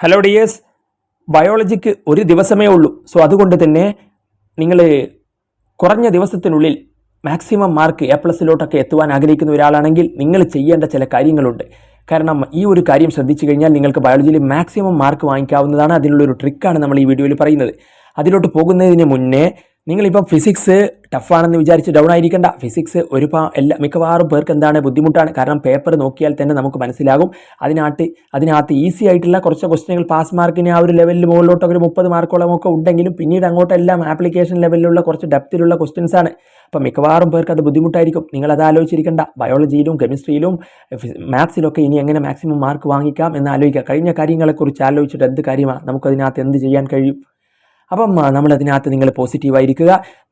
Hello dears, ബയോളജിക്ക് ഒരു ദിവസമേ ഉള്ളൂ. സോ അതുകൊണ്ട് തന്നെ നിങ്ങൾ കുറഞ്ഞ ദിവസത്തിനുള്ളിൽ മാക്സിമം മാർക്ക് A+ലോട്ടൊക്കെ എത്തുവാൻ ആഗ്രഹിക്കുന്ന ഒരാളാണെങ്കിൽ നിങ്ങൾ ചെയ്യേണ്ട ചില കാര്യങ്ങളുണ്ട്. കാരണം ഈ ഒരു കാര്യം ശ്രദ്ധിച്ചു കഴിഞ്ഞാൽ നിങ്ങൾക്ക് ബയോളജിയിൽ മാക്സിമം മാർക്ക് വാങ്ങിക്കാവുന്നതാണ്. അതിനുള്ളൊരു ട്രിക്കാണ് നമ്മൾ ഈ വീഡിയോയിൽ പറയുന്നത്. അതിലോട്ട് പോകുന്നതിന് മുന്നേ നിങ്ങളിപ്പം ഫിസിക്സ് ടഫാണെന്ന് വിചാരിച്ച് ഡൗൺ ആയിരിക്കേണ്ട. ഫിസിക്സ് മിക്കവാറും പേർക്ക് എന്താണ് ബുദ്ധിമുട്ടാണ്. കാരണം പേപ്പർ നോക്കിയാൽ തന്നെ നമുക്ക് മനസ്സിലാകും. അതിനകത്ത് ഈസി ആയിട്ടുള്ള കുറച്ച് ക്വസ്റ്റ്യനുകൾ പാസ് മാർക്കിന് ആ ഒരു ലെവലിൽ മുകളിലോട്ടൊക്കെ ഒരു 30 മാർക്കോളമൊക്കെ ഉണ്ടെങ്കിലും പിന്നീട് അങ്ങോട്ടെല്ലാം ആപ്ലിക്കേഷൻ ലെവലിലുള്ള കുറച്ച് ഡെപ്തിലുള്ള ക്വസ്റ്റ്യൻസ് ആണ്. അപ്പം മിക്കവാറും പേർക്ക് അത് ബുദ്ധിമുട്ടായിരിക്കും. നിങ്ങളത് ആലോചിച്ചിരിക്കേണ്ട. ബയോളജിയിലും കെമിസ്ട്രിയിലും മാത്സിലൊക്കെ ഇനി എങ്ങനെ മാക്സിമം മാർക്ക് വാങ്ങിക്കാം എന്ന് ആലോചിക്കുക. കഴിഞ്ഞ കാര്യങ്ങളെക്കുറിച്ച് ആലോചിച്ചിട്ട് എന്ത് കാര്യമാണ്, നമുക്കതിനകത്ത് എന്ത് ചെയ്യാൻ കഴിയും? അപ്പം നമ്മളതിനകത്ത് നിങ്ങൾ പോസിറ്റീവായിരിക്കുക.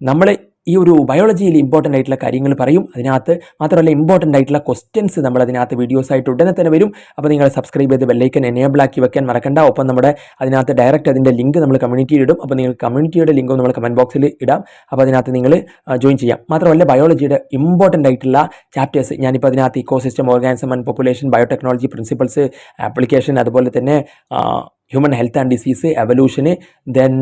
നമ്മൾ ഈ ഒരു ബയോളജിയിൽ ഇമ്പോർട്ടൻ്റ് ആയിട്ടുള്ള കാര്യങ്ങൾ പറയും. അതിനകത്ത് മാത്രമല്ല ഇമ്പോർട്ടൻ്റ് ആയിട്ടുള്ള ക്വസ്റ്റ്യൻസ് നമ്മൾ അതിനകത്ത് വീഡിയോസായിട്ട് ഉടനെ തന്നെ വരും. അപ്പോൾ നിങ്ങൾ സബ്സ്ക്രൈബ് ചെയ്ത് ബെല്ലൈക്കൻ എനേബിൾ ആക്കി വെക്കാൻ മറക്കണ്ട. ഒപ്പം നമ്മുടെ അതിനകത്ത് ഡയറക്റ്റ് അതിൻ്റെ ലിങ്ക് നമ്മൾ കമ്മ്യൂണിറ്റിയിൽ ഇടും. അപ്പോൾ നിങ്ങൾ കമ്മ്യൂണിറ്റിയുടെ ലിങ്കും നമ്മൾ കമൻറ്റ് ബോക്സിൽ ഇടാം. അപ്പോൾ അതിനകത്ത് നിങ്ങൾ ജോയിൻ ചെയ്യാം. മാത്രമല്ല ബയോളജിയുടെ ഇമ്പോർട്ടൻ്റ് ആയിട്ടുള്ള ചാപ്റ്റേഴ്സ് ഞാനിപ്പോൾ അതിനകത്ത് ecosystem, organism and population, biotechnology principles, application, അതുപോലെ തന്നെ human health and disease, evolution, then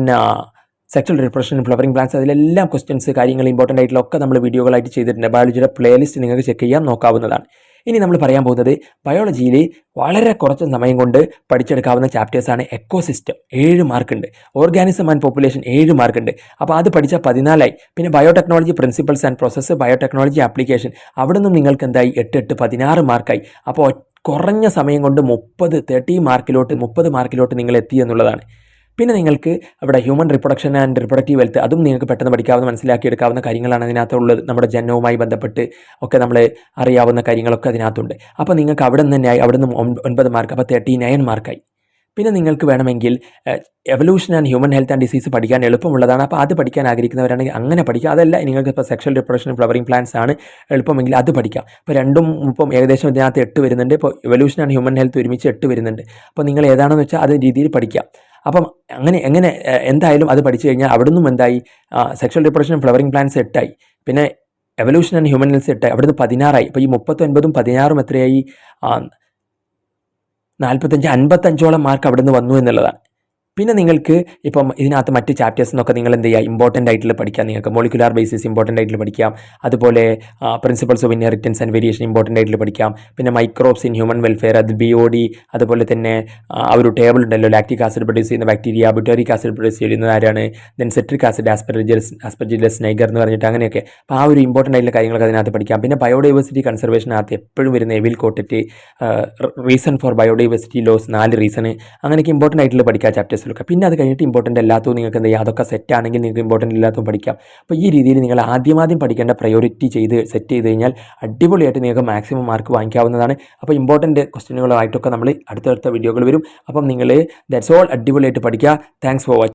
sexual reproduction, flowering plants, അതിലെല്ലാം ക്വസ്റ്റ്യൻസ് കാര്യങ്ങൾ ഇമ്പോർട്ടൻ്റ് ആയിട്ടുള്ളൊക്കെ നമ്മൾ വീഡിയോകളായിട്ട് ചെയ്തിട്ടുണ്ട്. ബയോളജിയുടെ പ്ലേലിസ്റ്റ് നിങ്ങൾക്ക് ചെക്ക് ചെയ്യാൻ നോക്കാവുന്നതാണ്. ഇനി നമ്മൾ പറയാൻ പോകുന്നത് ബയോളജിയിൽ വളരെ കുറച്ച് സമയം കൊണ്ട് പഠിച്ചെടുക്കാവുന്ന ചാപ്റ്റേഴ്സാണ്. എക്കോസിസ്റ്റം 7 മാർക്കുണ്ട്, ഓർഗാനിസം ആൻഡ് പോപ്പുലേഷൻ 7 മാർക്കുണ്ട്. അപ്പോൾ അത് പഠിച്ചാൽ 14ആയി. പിന്നെ biotechnology principles and process, biotechnology application, അവിടെ നിന്നും നിങ്ങൾക്ക് എന്തായി 8 16 മാർക്കായി. അപ്പോൾ കുറഞ്ഞ സമയം കൊണ്ട് 30 മാർക്കിലോട്ട് നിങ്ങൾ എത്തി എന്നുള്ളതാണ്. പിന്നെ നിങ്ങൾക്ക് അവിടെ human reproduction and reproductive health, അതും നിങ്ങൾക്ക് പെട്ടെന്ന് പഠിക്കാവുന്ന മനസ്സിലാക്കിയെടുക്കാവുന്ന കാര്യങ്ങളാണ് അതിനകത്തുള്ളത്. നമ്മുടെ ജനനവുമായി ബന്ധപ്പെട്ട് ഒക്കെ നമ്മൾ അറിയാവുന്ന കാര്യങ്ങളൊക്കെ അതിനകത്തുണ്ട്. അപ്പോൾ നിങ്ങൾക്ക് അവിടെ നിന്ന് തന്നെയായി, അവിടെ നിന്ന് 9 മാർക്ക്, അപ്പോൾ 39 മാർക്കായി. പിന്നെ നിങ്ങൾക്ക് വേണമെങ്കിൽ evolution and human health and disease പഠിക്കാൻ എളുപ്പമുള്ളതാണ്. അപ്പോൾ അത് പഠിക്കാൻ ആഗ്രഹിക്കുന്നവരാണെങ്കിൽ അങ്ങനെ പഠിക്കുക. അതല്ല നിങ്ങൾക്ക് ഇപ്പോൾ സെക്ഷൽ റിപ്രൊഡക്ഷൻ, ഫ്ലവറിംഗ് പ്ലാന്റ്സ് ആണ് എളുപ്പമെങ്കിൽ അത് പഠിക്കാം. ഇപ്പോൾ രണ്ടും ഇപ്പം ഏകദേശം ഇതിനകത്ത് 8 വരുന്നുണ്ട്. ഇപ്പോൾ എവല്യൂഷൻ ആൻഡ് ഹ്യൂമൻ ഹെൽത്ത് ഒരുമിച്ച് 8 വരുന്നുണ്ട്. അപ്പോൾ നിങ്ങൾ ഏതാണെന്ന് വെച്ചാൽ അത് രീതിയിൽ പഠിക്കാം. അപ്പം എങ്ങനെ എന്തായാലും അത് പഠിച്ചു കഴിഞ്ഞാൽ അവിടെ നിന്നും എന്തായി, സെക്ഷൽ റിപ്രൊഡക്ഷൻ, ഫ്ലവറിംഗ് പ്ലാന്റ്സ് 8ആയി. പിന്നെ എവല്യൂഷൻ ആൻഡ് ഹ്യൂമൻ ഹെൽത്ത് 8ആയി. അവിടുന്ന് 16ആയി. ഇപ്പോൾ ഈ 39ഉം 16ഉം എത്രയായി, 45 55ഓളം മാർക്ക് അവിടെ നിന്ന് വന്നു എന്നുള്ളതാണ്. പിന്നെ നിങ്ങൾക്ക് ഇപ്പം ഇതിനകത്ത് മറ്റ് ചാപ്റ്റേഴ്സ് എന്നൊക്കെ നിങ്ങൾ എന്ത് ചെയ്യുക, ഇമ്പോർട്ടൻ്റ് ആയിട്ടുള്ള പഠിക്കാം. നിങ്ങൾക്ക് മോളിക്കുലാർ ബേസിസ് ഇമ്പോർട്ടൻ്റ് ആയിട്ടുള്ള പഠിക്കാം. അതുപോലെ principles of inheritance and variation important ആയിട്ടുള്ള പഠിക്കാം. പിന്നെ മൈക്രോബ്സ് ഇൻ ഹ്യൂമൻ വെൽഫെയർ, അത് BOD, അതുപോലെ തന്നെ ആ ഒരു ടേബിൾ ഉണ്ടല്ലോ, ലാക്റ്റിക് ആസിഡ് പ്രൊഡ്യൂസ് ചെയ്യുന്ന ബാക്ടീരിയ, ബുറ്ററിക് ആസിഡ് പ്രൊഡ്യൂസ് ചെയ്യുന്നത് ആരാണ്, then citric acid, aspergillus niger എന്ന് പറഞ്ഞിട്ട് അങ്ങനെയൊക്കെ. അപ്പോൾ ആ ഒരു ഇമ്പോർട്ടൻ്റ് ആയിട്ടുള്ള കാര്യങ്ങളൊക്കെ അതിനകത്ത് പഠിക്കാം. പിന്നെ ബയോഡൈവേഴ്സിറ്റി കൺസർവേഷനകത്ത് എപ്പോഴും വരുന്ന evil quartet, reason for biodiversity loss, 4 reason, അങ്ങനെയൊക്കെ ഇമ്പോർട്ടൻ്റ് ആയിട്ടുള്ള പഠിക്കാം ചാപ്റ്റേഴ്സിലൊക്കെ. പിന്നെ അത് കഴിഞ്ഞിട്ട് ഇമ്പോർട്ടൻ്റ് അല്ലാത്തതും നിങ്ങൾക്ക് എന്ത് ചെയ്യുക, അതൊക്കെ സെറ്റ് ആണെങ്കിൽ നിങ്ങൾക്ക് ഇമ്പോർട്ടൻ്റ് ഇല്ലാത്തതും പഠിക്കാം. അപ്പോൾ ഈ രീതിയിൽ നിങ്ങൾ ആദ്യം പഠിക്കേണ്ട പ്രയോറിറ്റി സെറ്റ് ചെയ്ത് കഴിഞ്ഞാൽ അടിപൊളിയായിട്ട് നിങ്ങൾക്ക് മാക്സിമം മാർക്ക് വാങ്ങിക്കാവുന്നതാണ്. അപ്പോൾ ഇമ്പോർട്ടൻ്റ് ക്വസ്റ്റ്യനുകളായിട്ടൊക്കെ നമ്മൾ അടുത്തടുത്ത വീഡിയോകൾ വരും. അപ്പം നിങ്ങൾ ദാറ്റ്സ് ഓൾ, അടിപൊളിയായിട്ട് പഠിക്കുക. Thanks for watching.